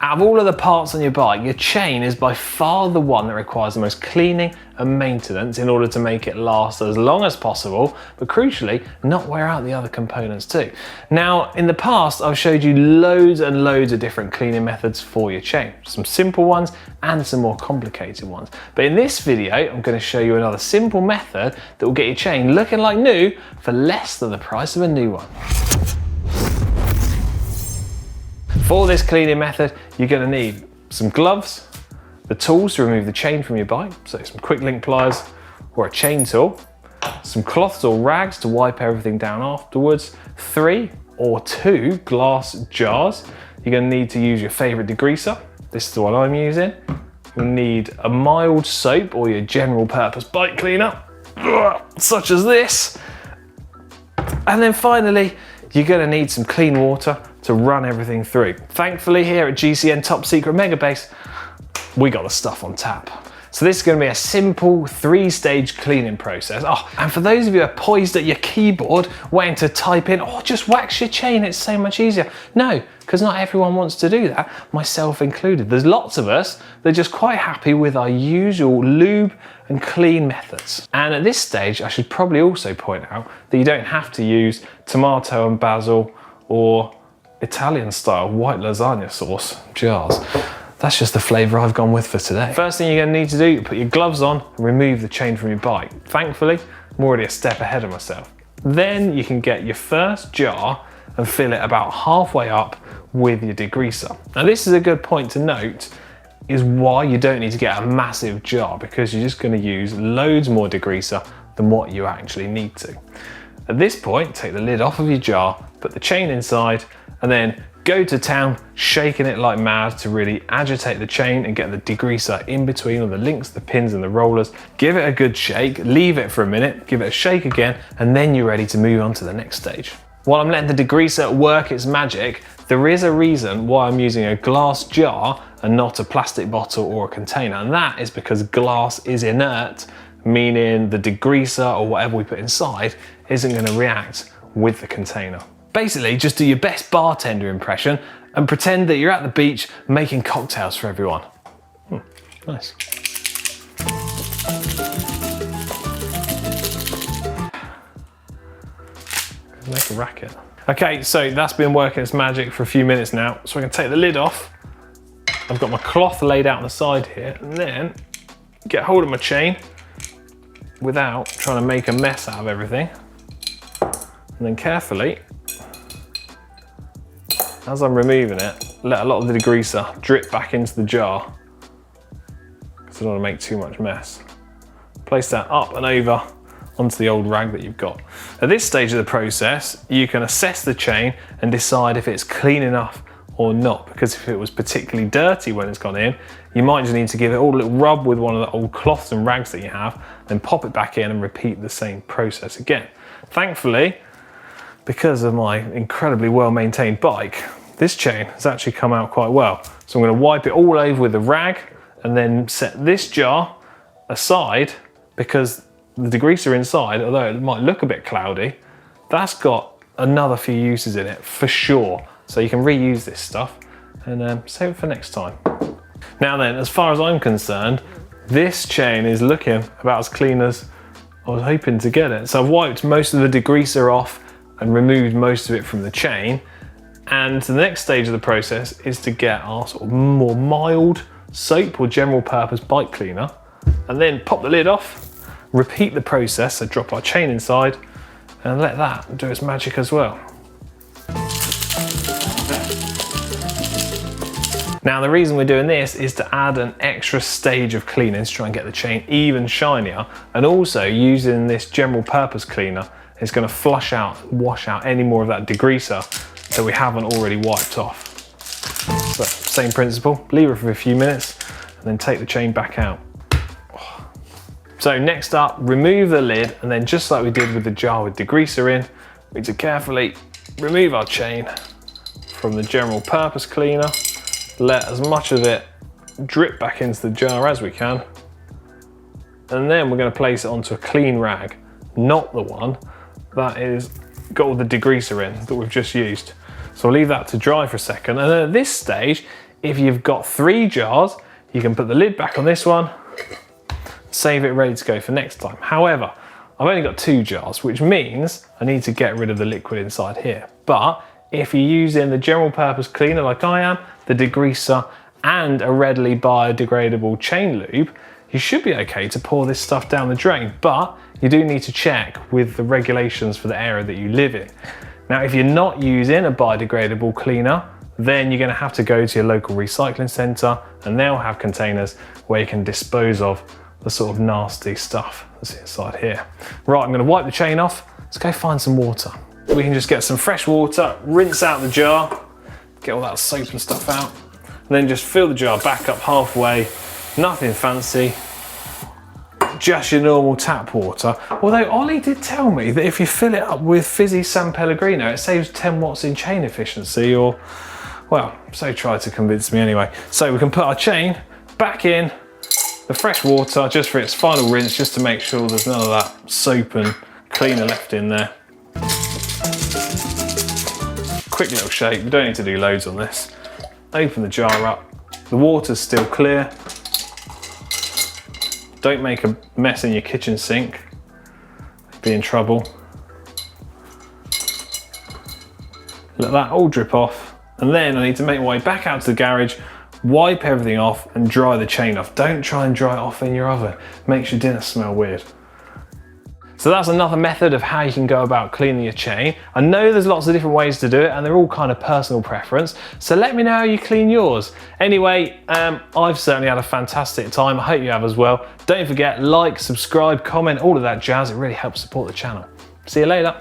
Out of all of the parts on your bike, your chain is by far the one that requires the most cleaning and maintenance in order to make it last as long as possible, but crucially, not wear out the other components too. Now, in the past, I've showed you loads and loads of different cleaning methods for your chain. Some simple ones and some more complicated ones. But in this video, I'm going to show you another simple method that will get your chain looking like new for less than the price of a new one. For this cleaning method, you're going to need some gloves, the tools to remove the chain from your bike, so some quick link pliers or a chain tool, some cloths or rags to wipe everything down afterwards, 3 or 2 glass jars. You're going to need to use your favourite degreaser. This is the one I'm using. You'll need a mild soap or your general purpose bike cleaner, such as this. And then finally, you're going to need some clean water to run everything through. Thankfully, here at GCN Top Secret Mega Base, we got the stuff on tap. So this is going to be a simple 3-stage cleaning process. Oh, and for those of you who are poised at your keyboard waiting to type in, oh, just wax your chain, it's so much easier. No, because not everyone wants to do that, myself included. There's lots of us that are just quite happy with our usual lube and clean methods. And at this stage, I should probably also point out that you don't have to use tomato and basil or Italian style white lasagna sauce jars. That's just the flavour I've gone with for today. First thing you're going to need to do, put your gloves on and remove the chain from your bike. Thankfully, I'm already a step ahead of myself. Then you can get your first jar and fill it about halfway up with your degreaser. Now this is a good point to note, is why you don't need to get a massive jar, because you're just going to use loads more degreaser than what you actually need to. At this point, take the lid off of your jar, put the chain inside, and then go to town, shaking it like mad to really agitate the chain and get the degreaser in between all the links, the pins and the rollers. Give it a good shake, leave it for a minute, give it a shake again, and then you're ready to move on to the next stage. While I'm letting the degreaser work its magic, there is a reason why I'm using a glass jar and not a plastic bottle or a container, and that is because glass is inert, meaning the degreaser or whatever we put inside isn't going to react with the container. Basically, just do your best bartender impression and pretend that you're at the beach making cocktails for everyone. Nice. Make a racket. Okay, so that's been working its magic for a few minutes now. So I can take the lid off. I've got my cloth laid out on the side here, and then get hold of my chain without trying to make a mess out of everything. And then carefully, as I'm removing it, let a lot of the degreaser drip back into the jar, because I don't want to make too much mess. Place that up and over onto the old rag that you've got. At this stage of the process, you can assess the chain and decide if it's clean enough or not, because if it was particularly dirty when it's gone in, you might just need to give it all a little rub with one of the old cloths and rags that you have, then pop it back in and repeat the same process again. Thankfully, because of my incredibly well-maintained bike, this chain has actually come out quite well. So I'm going to wipe it all over with the rag and then set this jar aside, because the degreaser inside, although it might look a bit cloudy, that's got another few uses in it for sure. So you can reuse this stuff and save it for next time. Now then, as far as I'm concerned, this chain is looking about as clean as I was hoping to get it. So I've wiped most of the degreaser off and removed most of it from the chain. And the next stage of the process is to get our sort of more mild soap or general purpose bike cleaner, and then pop the lid off, repeat the process, so drop our chain inside and let that do its magic as well. Now the reason we're doing this is to add an extra stage of cleaning to try and get the chain even shinier, and also using this general purpose cleaner is going to flush out, wash out any more of that degreaser that we haven't already wiped off. So same principle, leave it for a few minutes and then take the chain back out. So next up, remove the lid, and then just like we did with the jar with degreaser in, we need to carefully remove our chain from the general purpose cleaner, let as much of it drip back into the jar as we can, and then we're going to place it onto a clean rag, not the one that is got all the degreaser in that we've just used. So I'll leave that to dry for a second, and then at this stage, If you've got 3 jars, you can put the lid back on this one, save it ready to go for next time. However, I've only got 2 jars, which means I need to get rid of the liquid inside here. But if you're using the general purpose cleaner like I am, the degreaser, and a readily biodegradable chain lube, you should be okay to pour this stuff down the drain. But you do need to check with the regulations for the area that you live in. Now, if you're not using a biodegradable cleaner, then you're going to have to go to your local recycling centre, and they'll have containers where you can dispose of the sort of nasty stuff that's inside here. Right, I'm going to wipe the chain off. Let's go find some water. We can just get some fresh water, rinse out the jar, get all that soap and stuff out, and then just fill the jar back up halfway. Nothing fancy, just your normal tap water. Although Ollie did tell me that if you fill it up with fizzy San Pellegrino, it saves 10 watts in chain efficiency, or, well, so tried to convince me anyway. So we can put our chain back in the fresh water just for its final rinse, just to make sure there's none of that soap and cleaner left in there. Quick little shake, we don't need to do loads on this. Open the jar up, the water's still clear. Don't make a mess in your kitchen sink, be in trouble. Let that all drip off, and then I need to make my way back out to the garage, wipe everything off and dry the chain off. Don't try and dry it off in your oven, makes your dinner smell weird. So that's another method of how you can go about cleaning your chain. I know there's lots of different ways to do it, and they're all kind of personal preference. So let me know how you clean yours. Anyway, I've certainly had a fantastic time. I hope you have as well. Don't forget, like, subscribe, comment, all of that jazz. It really helps support the channel. See you later.